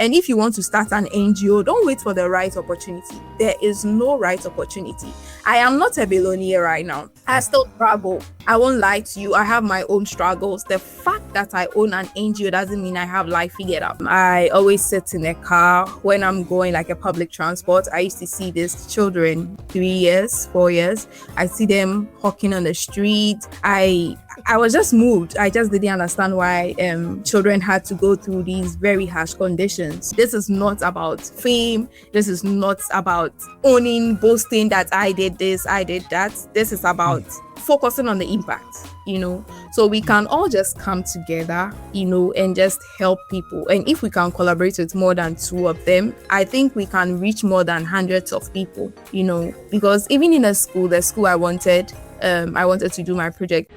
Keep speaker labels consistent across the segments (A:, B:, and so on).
A: And if you want to start an NGO, don't wait for the right opportunity. There is no right opportunity. I am not a billionaire right now. I still struggle. I won't lie to you. I have my own struggles. The fact that I own an NGO doesn't mean I have life figured out. I always sit in a car when I'm going like a public transport. I used to see these children, 3 years, 4 years. I see them hawking on the street. I was just moved. I just didn't understand why children had to go through these very harsh conditions. This is not about fame. This is not about owning, boasting that I did this, I did that. This is about focusing on the impact, So we can all just come together, and just help people. And if we can collaborate with more than 2 of them, I think we can reach more than hundreds of people, because even in the school I wanted to do my project.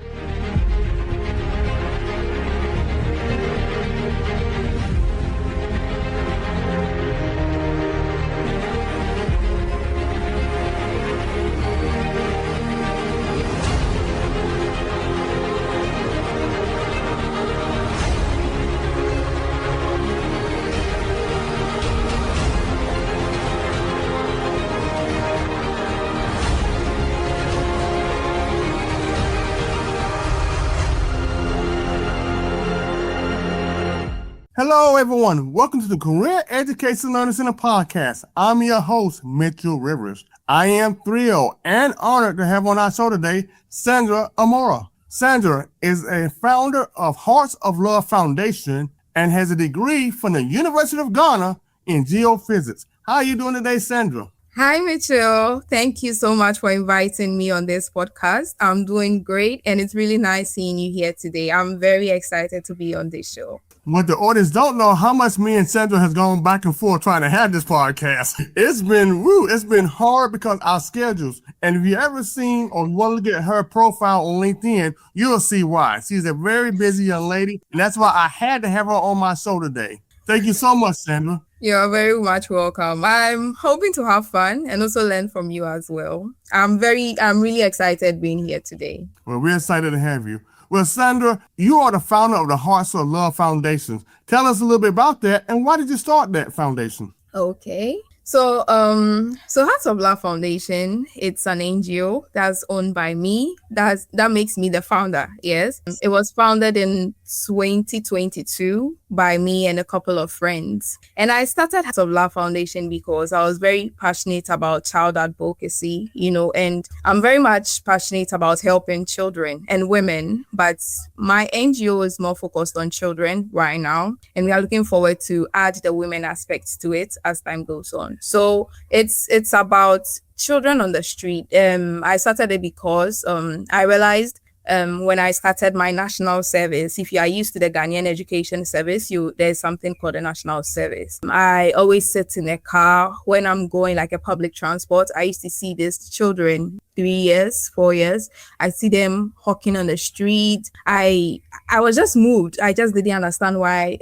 B: Hello, everyone. Welcome to the Career Education Learning Center podcast. I'm your host, Mitchell Rivers. I am thrilled and honored to have on our show today, Sandra Amora. Sandra is a founder of Hearts of Love Foundation and has a degree from the University of Ghana in geophysics. How are you doing today, Sandra?
A: Hi, Mitchell. Thank you so much for inviting me on this podcast. I'm doing great, and it's really nice seeing you here today. I'm very excited to be on this show.
B: What the audience don't know, how much me and Sandra has gone back and forth trying to have this podcast. It's been hard because our schedules. And if you ever seen or want to look at her profile on LinkedIn, you'll see why. She's a very busy young lady, and that's why I had to have her on my show today. Thank you so much, Sandra.
A: You're very much welcome. I'm hoping to have fun and also learn from you as well. I'm really excited being here today.
B: Well, we're excited to have you. Well, Sandra, you are the founder of the Hearts of Love Foundation. Tell us a little bit about that, and why did you start that foundation?
A: Okay. So Hearts of Love Foundation, it's an NGO that's owned by me. That makes me the founder. Yes. It was founded in 2022 by me and a couple of friends. And I started Hearts of Love Foundation because I was very passionate about child advocacy, and I'm very much passionate about helping children and women, but my NGO is more focused on children right now. And we are looking forward to add the women aspects to it as time goes on. So it's about children on the street. I started it because I realized when I started my national service, if you are used to the Ghanaian education service, there's something called a national service. I always sit in a car when I'm going like a public transport. I used to see these children, 3 years, 4 years. I see them hawking on the street. I was just moved. I just didn't understand why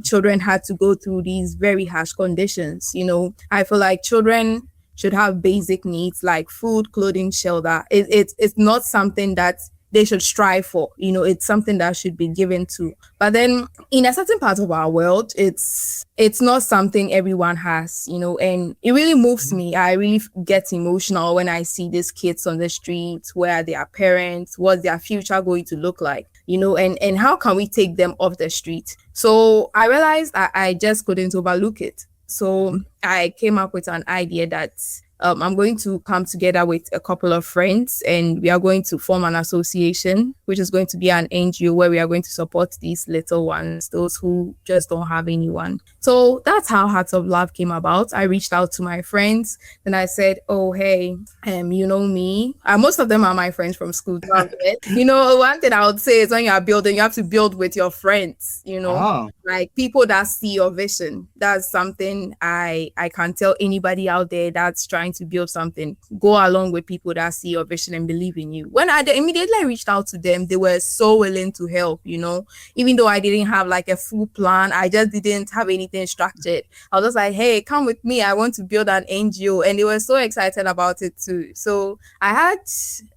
A: children had to go through these very harsh conditions. I feel like children should have basic needs like food, clothing, shelter. It's not something that they should strive for. It's something that should be given to. But then in a certain part of our world, it's not something everyone has, and it really moves me. I really get emotional when I see these kids on the streets, where are their parents, what's their future going to look like, and how can we take them off the street? So I realized I just couldn't overlook it. So I came up with an idea that I'm going to come together with a couple of friends, and we are going to form an association, which is going to be an NGO where we are going to support these little ones, those who just don't have anyone. So that's how Hearts of Love came about. I reached out to my friends and I said, oh, hey, you know me. Most of them are my friends from school. One thing I would say is when you are building, you have to build with your friends, like people that see your vision. That's something I can tell anybody out there that's trying to build something. Go along with people that see your vision and believe in you. When I immediately reached out to them, they were so willing to help, even though I didn't have like a full plan. I just didn't have anything anything structured. I was just like, hey, come with me. I want to build an NGO. And they were so excited about it too. So I had,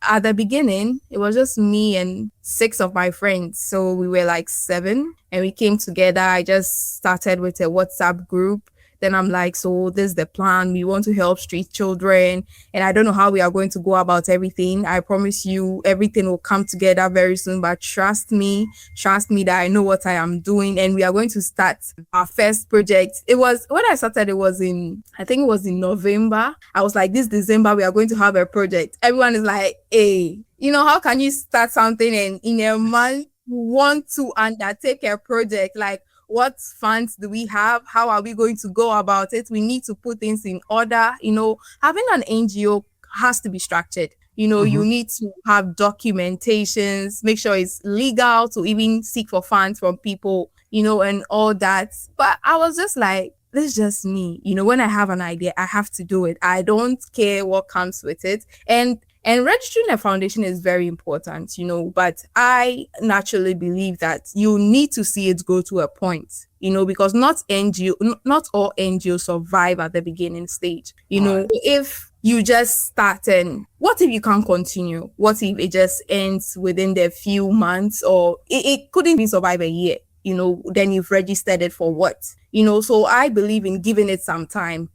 A: at the beginning, it was just me and 6 of my friends. So we were like 7 and we came together. I just started with a WhatsApp group. Then I'm like, so this is the plan. We want to help street children. And I don't know how we are going to go about everything. I promise you everything will come together very soon. But trust me that I know what I am doing. And we are going to start our first project. It was, when I started, I think it was in November. I was like, this December, we are going to have a project. Everyone is like, hey, how can you start something and in a month want to undertake a project? Like, what funds do we have? How are we going to go about it? We need to put things in order. Having an NGO has to be structured. You need to have documentations, make sure it's legal to even seek for funds from people, and all that. But I was just like, this is just me. When I have an idea, I have to do it. I don't care what comes with it. And registering a foundation is very important, but I naturally believe that you need to see it go to a point, because not all NGOs survive at the beginning stage.
B: Right.
A: If you just start and what if you can't continue? What if it just ends within the few months, or it couldn't even survive a year? Then you've registered it for what? So I believe in giving it some time.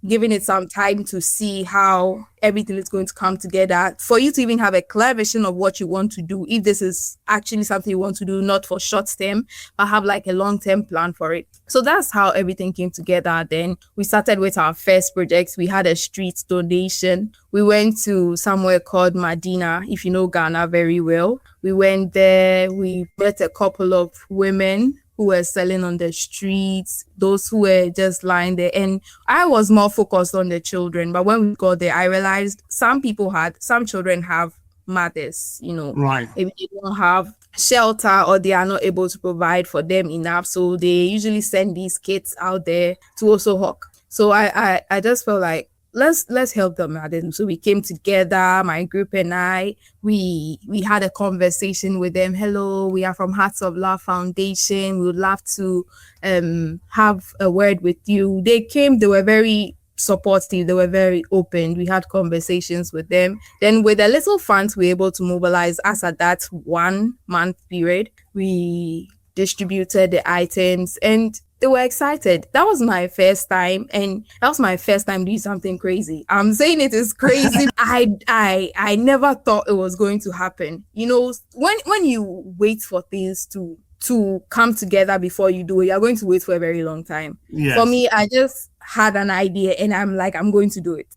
A: Giving it some time to see how everything is going to come together for you to even have a clear vision of what you want to do. If this is actually something you want to do, not for short term, but have like a long-term plan for it. So that's how everything came together. Then we started with our first project. We had a street donation. We went to somewhere called Medina, if you know Ghana very well. We went there. We met a couple of women who were selling on the streets, those who were just lying there. And I was more focused on the children. But when we got there, I realized some children have mothers,
B: Right.
A: maybe they don't have shelter or they are not able to provide for them enough. So they usually send these kids out there to also hawk. So I just felt like, let's help them out. So we came together, my group and I, we had a conversation with them. Hello, we are from Hearts of Love Foundation. We would love to have a word with you. They came, they were very supportive, they were very open. We had conversations with them. Then with the little funds we were able to mobilize us at that 1 month period, we distributed the items and they were excited. That was my first time, and that was my first time doing something crazy. I'm saying it is crazy. I never thought it was going to happen. When you wait for things to come together before you do it, you're going to wait for a very long time.
B: Yes.
A: For me, I just had an idea and I'm like, I'm going to do it.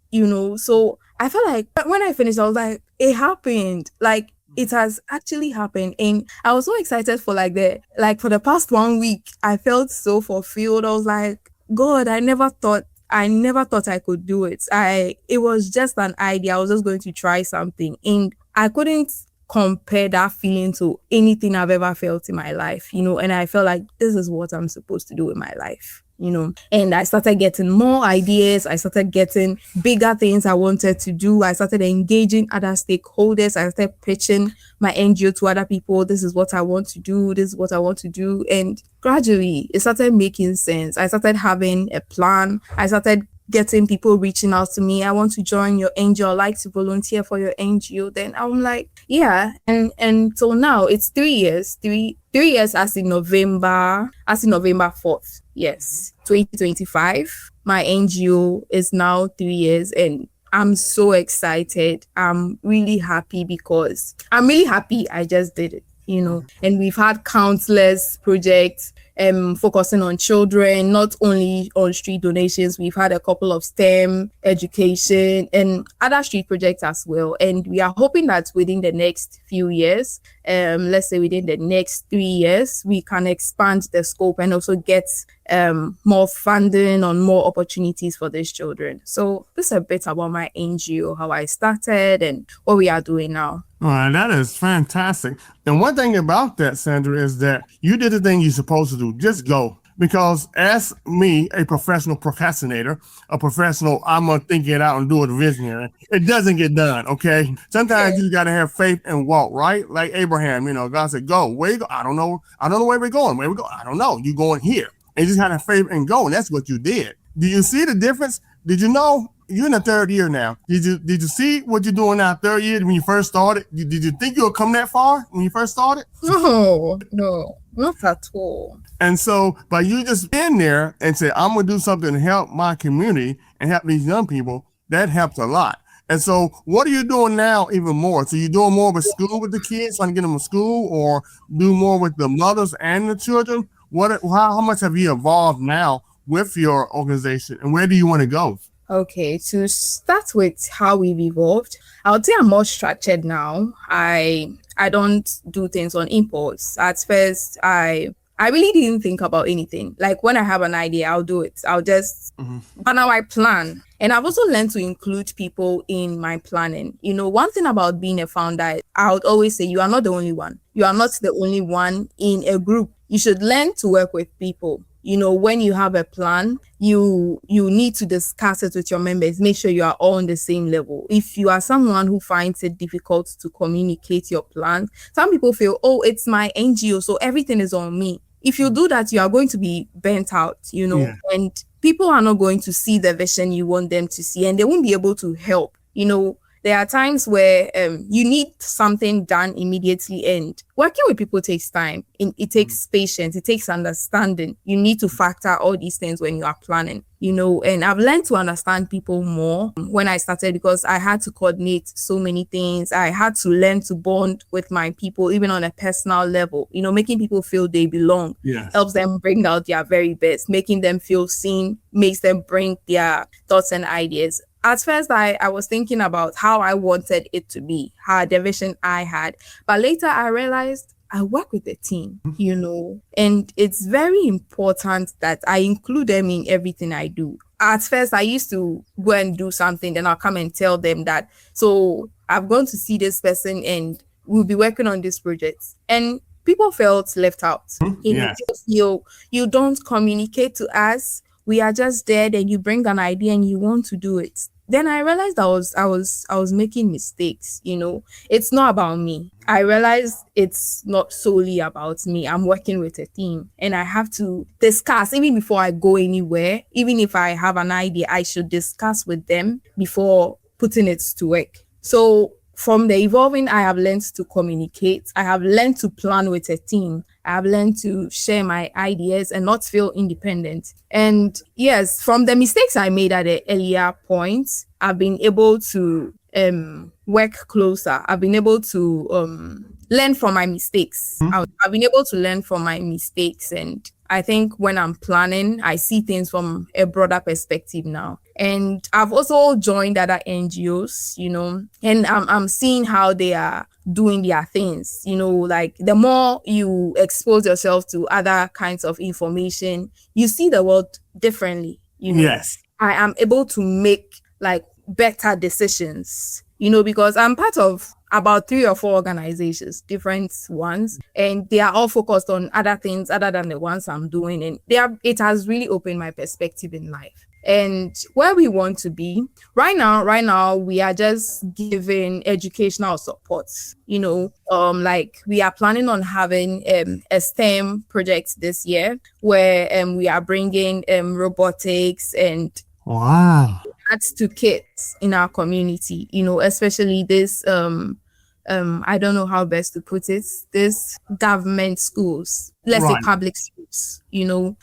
A: So I felt like when I finished, I was like, it happened. Like, it has actually happened. And I was so excited for for the past 1 week. I felt so fulfilled. I was like, God, I never thought I could do it. It was just an idea. I was just going to try something. And I couldn't compare that feeling to anything I've ever felt in my life, and I felt like this is what I'm supposed to do with my life. And I started getting more ideas. I started getting bigger things I wanted to do. I started engaging other stakeholders. I started pitching my NGO to other people. This is what I want to do. This is what I want to do. And gradually it started making sense. I started having a plan. I started getting people reaching out to me. I want to join your NGO. I'd like to volunteer for your NGO. Then I'm like, yeah. And so now it's 3 years. 3 years as in November 4th. Yes. 2025. My NGO is now 3 years and I'm so excited. I'm really happy I just did it, and we've had countless projects focusing on children, not only on street donations. We've had a couple of STEM education and other street projects as well. And we are hoping that within the next few years, let's say within the next 3 years, we can expand the scope and also get more funding on more opportunities for these children. So this is a bit about my NGO, how I started and what we are doing now.
B: All right, that is fantastic. And one thing about that, Sandra, is that you did the thing you're supposed to do. Just go. Because as me, a professional procrastinator, I'm going to think it out and do it visionary. It doesn't get done, okay? Sometimes you got to have faith and walk, right? Like Abraham, God said, go. Where you go? I don't know. I don't know where we're going. Where we go? I don't know. You going here. and just have faith and go. And that's what you did. Do you see the difference? Did you know you're in the third year now? Did you see what you're doing now, third year when you first started? Did you think you'll come that far when you first started?
A: No, not at all.
B: And so, by you just being there and say, I'm going to do something to help my community and help these young people, that helps a lot. And so, what are you doing now even more? So, you're doing more with school with the kids, trying to get them to school, or do more with the mothers and the children? How much have you evolved now with your organization, and where do you want to go?
A: Okay, to start with how we've evolved, I would say I'm more structured now. I don't do things on impulse. At first, I really didn't think about anything. Like when I have an idea, I'll do it. I'll just, but now I plan. And I've also learned to include people in my planning. You know, one thing about being a founder, I would always say, you are not the only one. You are not the only one in a group. You should learn to work with people. You know, when you have a plan, you need to discuss it with your members. Make sure you are all on the same level. If you are someone who finds it difficult to communicate your plan, some people feel, oh, it's my NGO, so everything is on me. If you do that, you are going to be burnt out, you know, and people are not going to see the vision you want them to see, and they won't be able to help. You know, there are times where you need something done immediately, and working with people takes time. It takes patience. It takes understanding. You need to factor all these things when you are planning, you know, and I've learned to understand people more when I started, because I had to coordinate so many things. I had to learn to bond with my people, even on a personal level, you know, making people feel they belong helps them bring out their very best. Making them feel seen makes them bring their thoughts and ideas. At first, I was thinking about how I wanted it to be, how the vision I had. But later I realized I work with a team, you know, and it's very important that I include them in everything I do. At first, I used to go and do something, then I'll come and tell them that, so I've gone to see this person and we'll be working on this project. And people felt left out. You don't communicate to us. We are just there, and you bring an idea and you want to do it. Then I realized I was making mistakes, you know. It's not about me. I realized it's not solely about me. I'm working with a team, and I have to discuss even before I go anywhere. Even if I have an idea, I should discuss with them before putting it to work. So from the evolving, I have learned to communicate. I have learned to plan with a team. I have learned to share my ideas and not feel independent. And yes, from the mistakes I made at the earlier point, I've been able to work closer. I've been able to learn from my mistakes. I've been able to learn from my mistakes. And I think when I'm planning, I see things from a broader perspective now. And I've also joined other NGOs, you know, and I'm seeing how they are doing their things. You know, like the more you expose yourself to other kinds of information, you see the world differently. You know?
B: Yes.
A: I am able to make like better decisions, you know, because I'm part of about 3 or 4 organizations, different ones, and they are all focused on other things other than the ones I'm doing. And it has really opened my perspective in life. And where we want to be right now, we are just giving educational support, you know, like we are planning on having a STEM project this year where we are bringing robotics and arts to kids in our community, you know, especially this I don't know how best to put it, this government schools, let's say public schools, you know,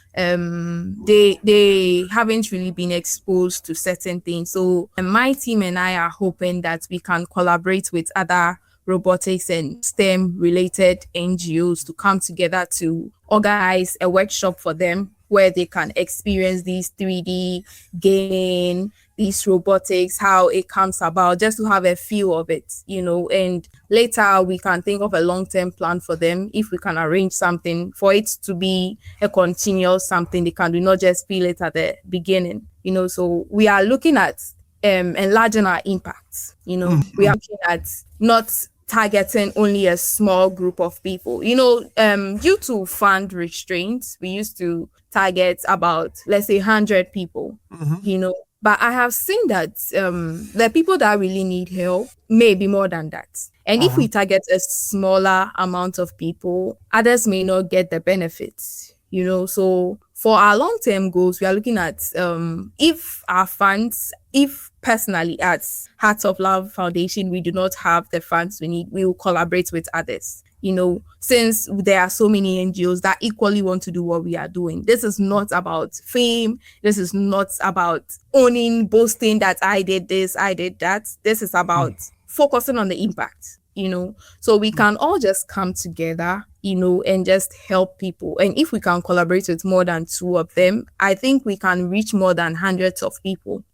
A: they haven't really been exposed to certain things. So my team and I are hoping that we can collaborate with other robotics and STEM related NGOs to come together to organize a workshop for them where they can experience these 3D gaming, these robotics, how it comes about, just to have a feel of it, you know. And later we can think of a long-term plan for them if we can arrange something for it to be a continuous something they can do, not just feel it at the beginning, you know. So we are looking at enlarging our impact, you know. We are looking at not targeting only a small group of people, you know. Due to fund restraints, we used to target about, let's say, 100 people, you know. But I have seen that the people that really need help may be more than that. And if we target a smaller amount of people, others may not get the benefits, you know. So for our long-term goals, we are looking at if personally at Hearts of Love Foundation, we do not have the funds we need, we will collaborate with others. Since there are so many NGOs that equally want to do what we are doing. This is not about fame. This is not about owning, boasting that I did this, I did that. This is about focusing on the impact, So we can all just come together, and just help people. And if we can collaborate with more than 2 of them, I think we can reach more than hundreds of people,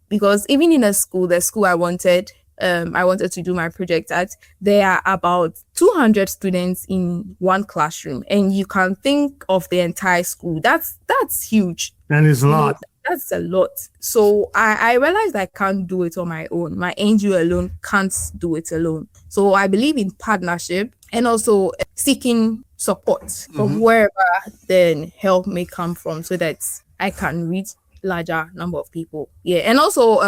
A: because even in the school I wanted to do my project at, there are about 200 students in one classroom, and you can think of the entire school. That's huge.
B: That is a lot.
A: That's a lot. So I realized I can't do it on my own. My NGO alone can't do it alone. So I believe in partnership and also seeking support from wherever the help may come from, so that I can reach larger number of people. Yeah, and also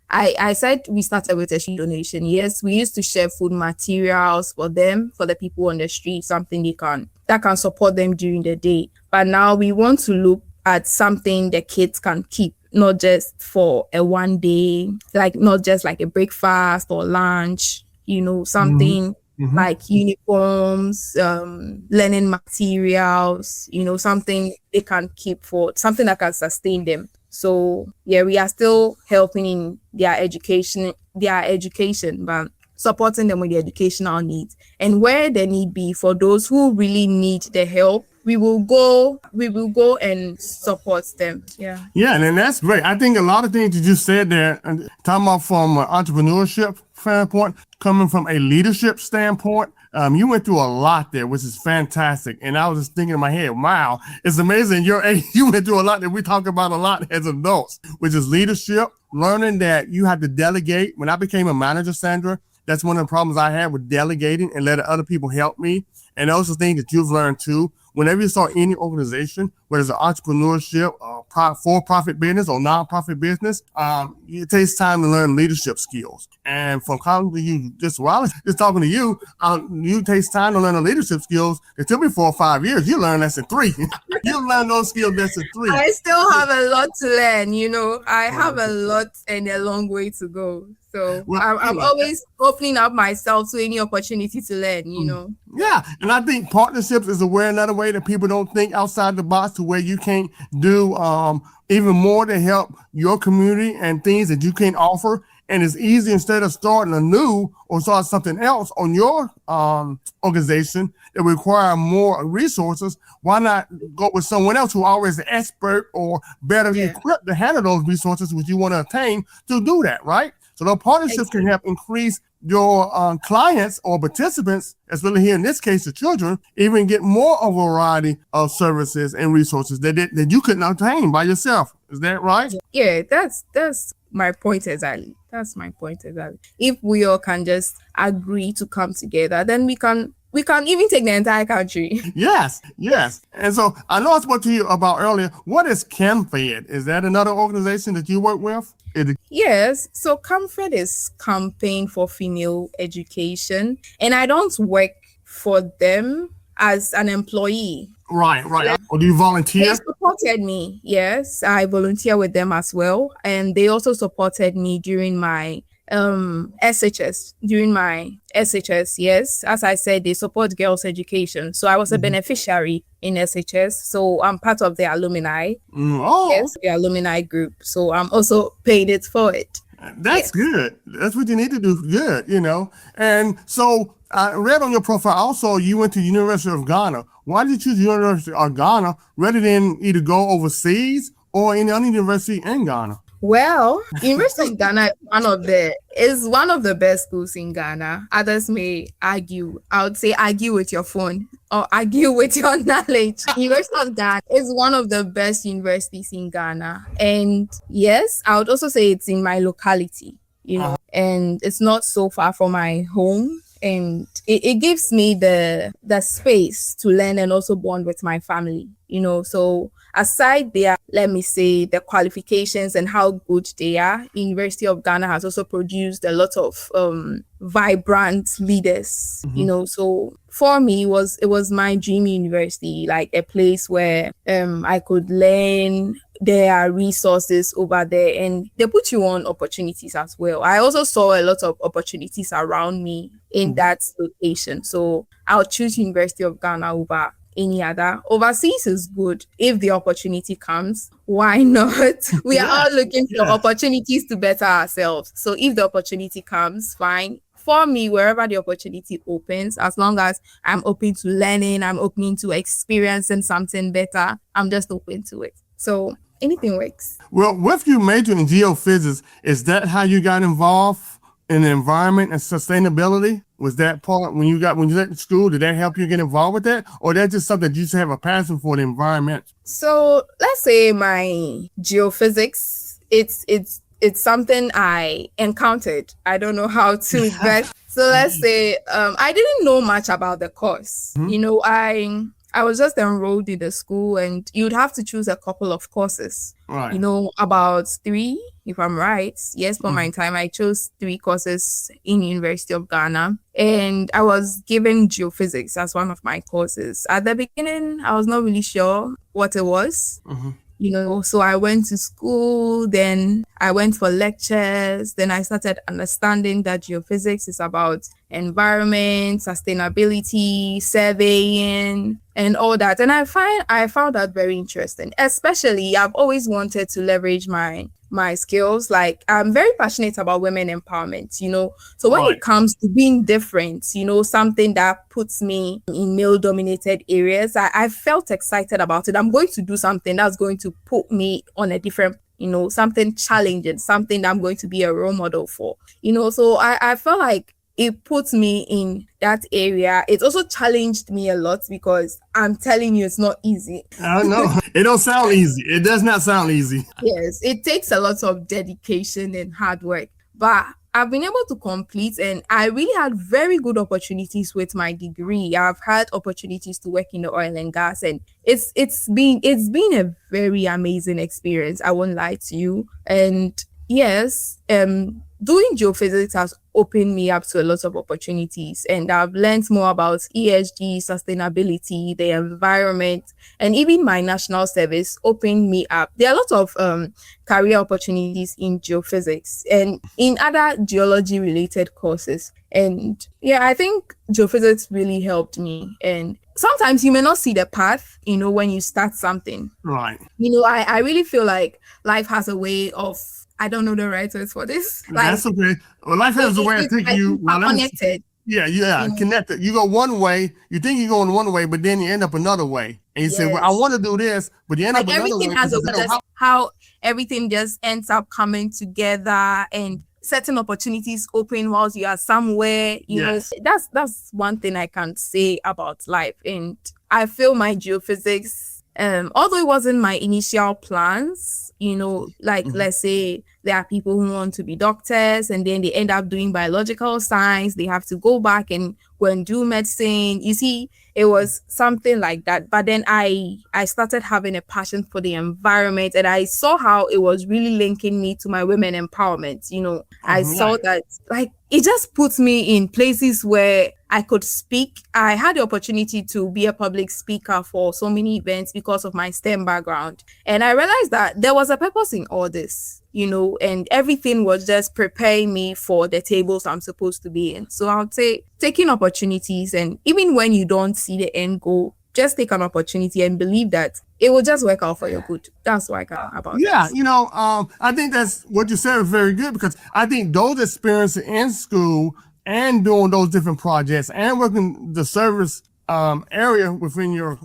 A: I said we started with a sheet donation. Yes, we used to share food materials for the people on the street, something that can support them during the day. But now we want to look at something the kids can keep, not just for a one day, like not just like a breakfast or lunch, something like uniforms, learning materials, something they can keep for something that can sustain them. So yeah, we are still helping in their education, but supporting them with the educational needs. And where the need be for those who really need the help, we will go and support them. Yeah.
B: Yeah, and that's great. I think a lot of things you just said there, talking about from an entrepreneurship standpoint, coming from a leadership standpoint, you went through a lot there, which is fantastic. And I was just thinking in my head, wow, it's amazing. You went through a lot that we talk about a lot as adults, which is leadership, learning that you have to delegate. When I became a manager, Sandra, that's one of the problems I had with delegating and letting other people help me. And those are things that you've learned too. Whenever you start any organization, whether it's an entrepreneurship, for-profit business or non-profit business, it takes time to learn leadership skills. And from talking to you, just talking to you, it takes time to learn the leadership skills. It took me 4 or 5 years. You learn less than 3. You learn those skills less than 3.
A: I still have a lot to learn. I have a lot and a long way to go. So I'm always opening up myself to any opportunity to learn,
B: Yeah, and I think partnerships is another way that people don't think outside the box, to where you can't do even more to help your community and things that you can offer. And it's easy, instead of starting anew or start something else on your organization that require more resources, why not go with someone else who always the expert or better equipped to handle those resources which you want to attain to do that, right? So the partnerships can help increase your clients or participants, especially here in this case, the children, even get more of a variety of services and resources that you couldn't obtain by yourself. Is that right?
A: Yeah, that's my point exactly. That's my point exactly. If we all can just agree to come together, then we can even take the entire country.
B: Yes. And so I know I spoke to you about earlier. What is CAMFED? Is that another organization that you work with?
A: Yes. So CAMFED is Campaign for Female Education. And I don't work for them as an employee.
B: Right. Or do you volunteer?
A: They supported me. Yes, I volunteer with them as well. And they also supported me during my SHS. Yes, as I said, they support girls' education. So I was a beneficiary in SHS. So I'm part of the alumni. Yes, the alumni group. So I'm also paid it for it.
B: That's good. That's what you need to do. Good, And so I read on your profile also you went to the University of Ghana. Why did you choose the University of Ghana rather than either go overseas or any other university in Ghana?
A: Well, University of Ghana is one of the best schools in Ghana. Others may argue. I would say argue with your phone or argue with your knowledge. University of Ghana is one of the best universities in Ghana. And yes, I would also say it's in my locality, and it's not so far from my home. And it gives me the space to learn and also bond with my family, so aside their, let me say, the qualifications and how good they are, University of Ghana has also produced a lot of vibrant leaders, so for me it was my dream university, like a place where I could learn. There are resources over there and they put you on opportunities as well. I also saw a lot of opportunities around me in that location. So I'll choose University of Ghana over any other. Overseas is good if the opportunity comes. Why not? We are all looking for opportunities to better ourselves. So if the opportunity comes, fine. For me, wherever the opportunity opens, as long as I'm open to learning, I'm open to experiencing something better, I'm just open to it. So anything works.
B: Well, with you majoring in geophysics, is that how you got involved in the environment and sustainability? Was that part when you went to school? Did that help you get involved with that, or that just something that you just have a passion for the environment?
A: So let's say my geophysics, it's something I encountered. I don't know how to, but so let's say I didn't know much about the course. I was just enrolled in the school and you'd have to choose a couple of courses.
B: Right.
A: About 3, if I'm right. Yes, for my time, I chose 3 courses in University of Ghana. And I was given geophysics as one of my courses. At the beginning, I was not really sure what it was. So I went to school, then I went for lectures, then I started understanding that geophysics is about environment, sustainability, surveying, and all that. And I found that very interesting. Especially, I've always wanted to leverage my skills. Like, I'm very passionate about women empowerment, So when it comes to being different, something that puts me in male dominated areas, I felt excited about it. I'm going to do something that's going to put me on a different, something challenging, something that I'm going to be a role model for, So I felt like it puts me in that area. It also challenged me a lot because I'm telling you, it's not easy.
B: I know. It don't sound easy. It does not sound easy.
A: Yes, it takes a lot of dedication and hard work. But I've been able to complete, and I really had very good opportunities with my degree. I've had opportunities to work in the oil and gas, and it's been a very amazing experience. I won't lie to you. And yes, doing geophysics has opened me up to a lot of opportunities, and I've learned more about ESG, sustainability, the environment, and even my national service opened me up. There are a lot of career opportunities in geophysics and in other geology related courses. And yeah, I think geophysics really helped me. And sometimes you may not see the path, when you start something.
B: Right.
A: I really feel like life has a way of, I don't know the right words for this.
B: That's okay. Well, life has a way of taking you
A: connected.
B: Yeah, connected. You go one way, you think you're going one way, but then you end up another way. And you say, well, I want to do this, but you end up another way.
A: Everything has a way. How everything just ends up coming together and certain opportunities open whilst you are somewhere. That's one thing I can say about life. And I feel my geophysics, although it wasn't my initial plans, let's say there are people who want to be doctors and then they end up doing biological science. They have to go back and go and do medicine. You see, it was something like that. But then I started having a passion for the environment, and I saw how it was really linking me to my women empowerment. I saw that, like, it just puts me in places where I could speak. I had the opportunity to be a public speaker for so many events because of my STEM background. And I realized that there was a purpose in all this, and everything was just preparing me for the tables I'm supposed to be in. So I would say taking opportunities, and even when you don't see the end goal, just take an opportunity and believe that it will just work out for your good. That's what I can about
B: that. I think that's what you said is very good, because I think those experiences in school and doing those different projects and working the service area within your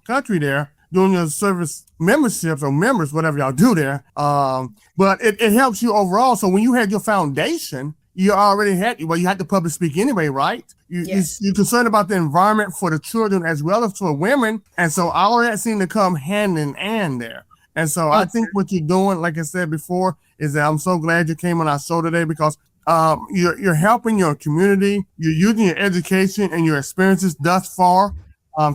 B: country there, doing your service memberships or members, whatever y'all do there. But it helps you overall. So when you had your foundation, you already had, you had to public speak anyway, right? You're concerned about the environment for the children as well as for women. And so all of that seemed to come hand in hand there. And so I think what you're doing, like I said before, is that I'm so glad you came on our show today, because You're helping your community. You're using your education and your experiences thus far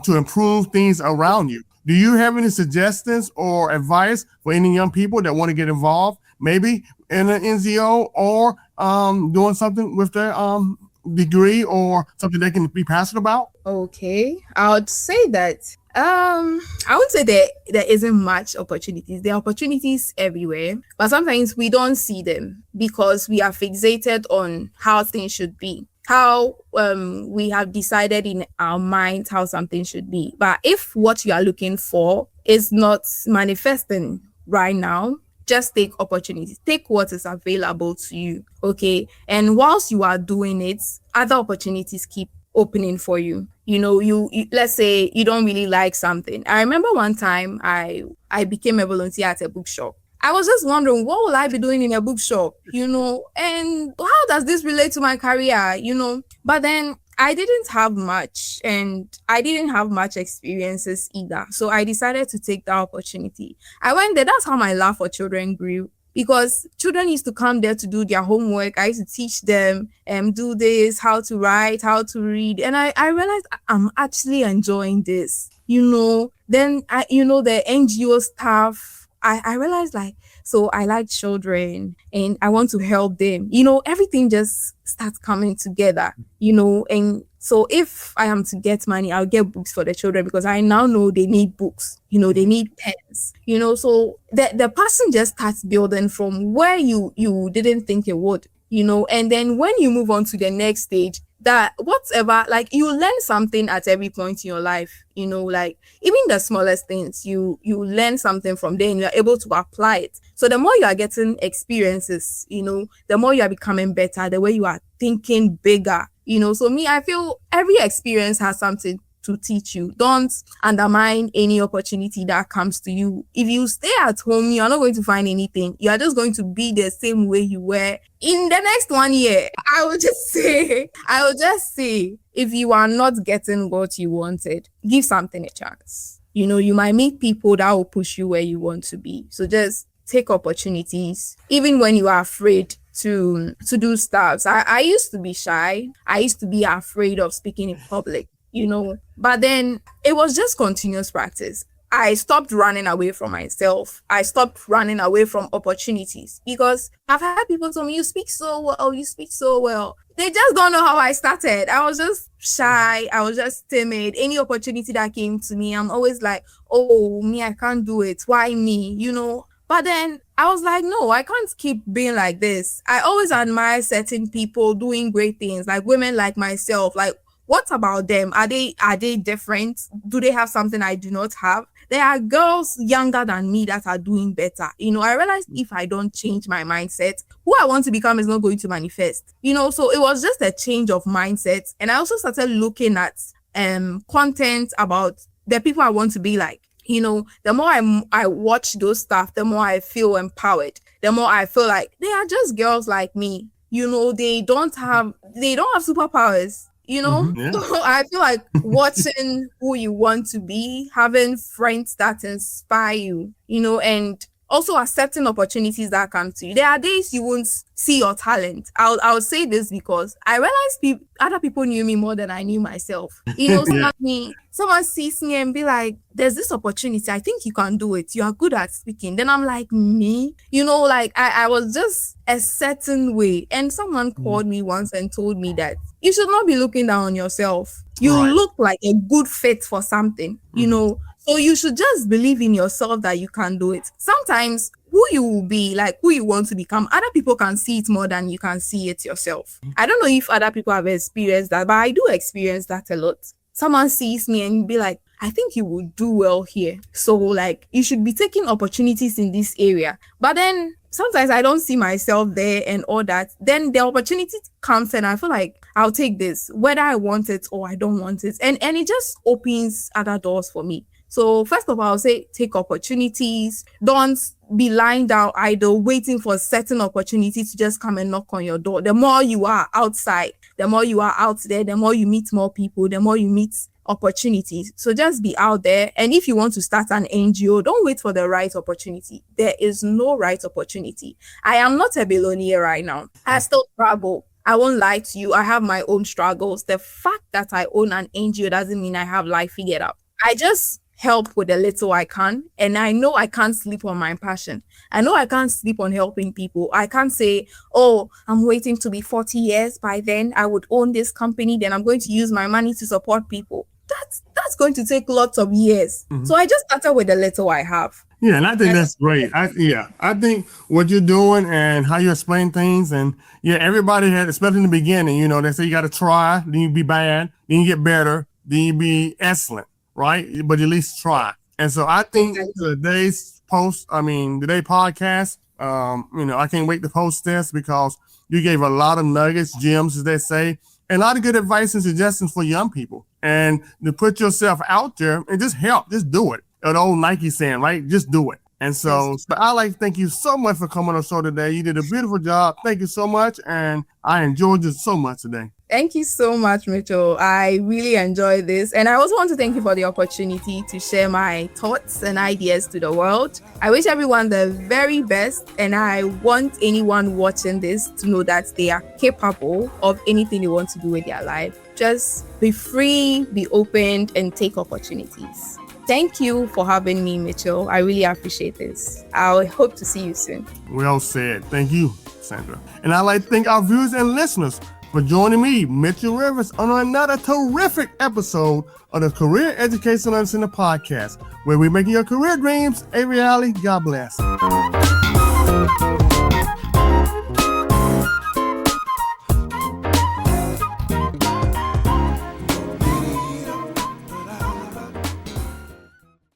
B: to improve things around you. Do you have any suggestions or advice for any young people that want to get involved, maybe in an NGO or doing something with their degree or something they can be passionate about?
A: Okay, I would say that I would say there isn't much opportunities. There are opportunities everywhere, but sometimes we don't see them because we are fixated on how things should be, how we have decided in our minds how something should be. But if what you are looking for is not manifesting right now, just take opportunities, take what is available to you. Okay, and whilst you are doing it, other opportunities keep opening for you. You let's say you don't really like something. I remember one time I became a volunteer at a bookshop. I was just wondering, what will I be doing in a bookshop, and how does this relate to my career, But then I didn't have much and I didn't have much experiences either. So I decided to take that opportunity. I went there. That's how my love for children grew. Because children used to come there to do their homework. I used to teach them do this, how to write, how to read. And I realized I'm actually enjoying this, Then, the NGO staff, I realized so I like children and I want to help them. Everything just starts coming together, and so if I am to get money, I'll get books for the children because I now know they need books, they need pens, so the person just starts building from where you didn't think it would, and then when you move on to the next stage, that whatever, you learn something at every point in your life, even the smallest things, you learn something from there and you're able to apply it. So the more you are getting experiences, the more you are becoming better, the way you are thinking bigger, so me, I feel every experience has something to teach you. Don't undermine any opportunity that comes to you. If you stay at home, you are not going to find anything. You are just going to be the same way you were in the next 1 year. I would just say, if you are not getting what you wanted, give something a chance. You might meet people that will push you where you want to be. So just take opportunities, even when you are afraid to do stuff. I used to be shy. I used to be afraid of speaking in public. But then it was just continuous practice. I stopped running away from myself. I stopped running away from opportunities because I've had people tell me, you speak so well. They just don't know how I started. I was just shy. I was just timid. Any opportunity that came to me, I'm always like, oh, me, I can't do it. Why me? But then I was like, no, I can't keep being like this. I always admire certain people doing great things, like women like myself. What about them? Are they different? Do they have something I do not have? There are girls younger than me that are doing better. I realized if I don't change my mindset, who I want to become is not going to manifest. So it was just a change of mindset. And I also started looking at content about the people I want to be like. The more I watch those stuff, the more I feel empowered. The more I feel like they are just girls like me. They don't have superpowers.
B: Yeah.
A: So I feel like watching who you want to be, having friends that inspire you, and also accepting opportunities that come to you. There are days you won't see your talent. I'll say this because I realized other people knew me more than I knew myself. Someone sees me and be like, there's this opportunity. I think you can do it. You are good at speaking. Then I'm like, me? I was just a certain way. And someone called me once and told me that you should not be looking down on yourself. You look like a good fit for something, So you should just believe in yourself that you can do it. Sometimes who you will be, who you want to become, other people can see it more than you can see it yourself. I don't know if other people have experienced that, but I do experience that a lot. Someone sees me and be like, I think you will do well here. So you should be taking opportunities in this area. But then sometimes I don't see myself there and all that. Then the opportunity comes and I feel like I'll take this, whether I want it or I don't want it. And it just opens other doors for me. So first of all, I'll say take opportunities. Don't be lying down idle, waiting for certain opportunities to just come and knock on your door. The more you are outside, the more you are out there, the more you meet more people, the more you meet opportunities. So just be out there. And if you want to start an NGO, don't wait for the right opportunity. There is no right opportunity. I am not a billionaire right now. I still struggle. I won't lie to you. I have my own struggles. The fact that I own an NGO doesn't mean I have life figured out. I just help with the little I can. And I know I can't sleep on my passion. I know I can't sleep on helping people. I can't say, oh, I'm waiting to be 40 years. By then I would own this company. Then I'm going to use my money to support people. That's going to take lots of years. So I just started with the little I have.
B: Yeah, and I think that's great. I think what you're doing and how you explain things, and everybody had, especially in the beginning, they say you got to try, then you be bad, then you get better, then you be excellent, right? But at least try. And so I think today's podcast, I can't wait to post this because you gave a lot of nuggets, gems, as they say, and a lot of good advice and suggestions for young people. And to put yourself out there and just do it. The old Nike saying, right? Just do it. And so I like to thank you so much for coming on the show today. You did a beautiful job. Thank you so much. And I enjoyed you so much today.
A: Thank you so much, Mitchell. I really enjoyed this. And I also want to thank you for the opportunity to share my thoughts and ideas to the world. I wish everyone the very best. And I want anyone watching this to know that they are capable of anything they want to do with their life. Just be free, be open, and take opportunities. Thank you for having me, Mitchell. I really appreciate this. I hope to see you soon.
B: Well said. Thank you, Sandra. And I'd like to thank our viewers and listeners for joining me, Mitchell Rivers, on another terrific episode of the Career Education Learning Center podcast, where we're making your career dreams a reality. God bless.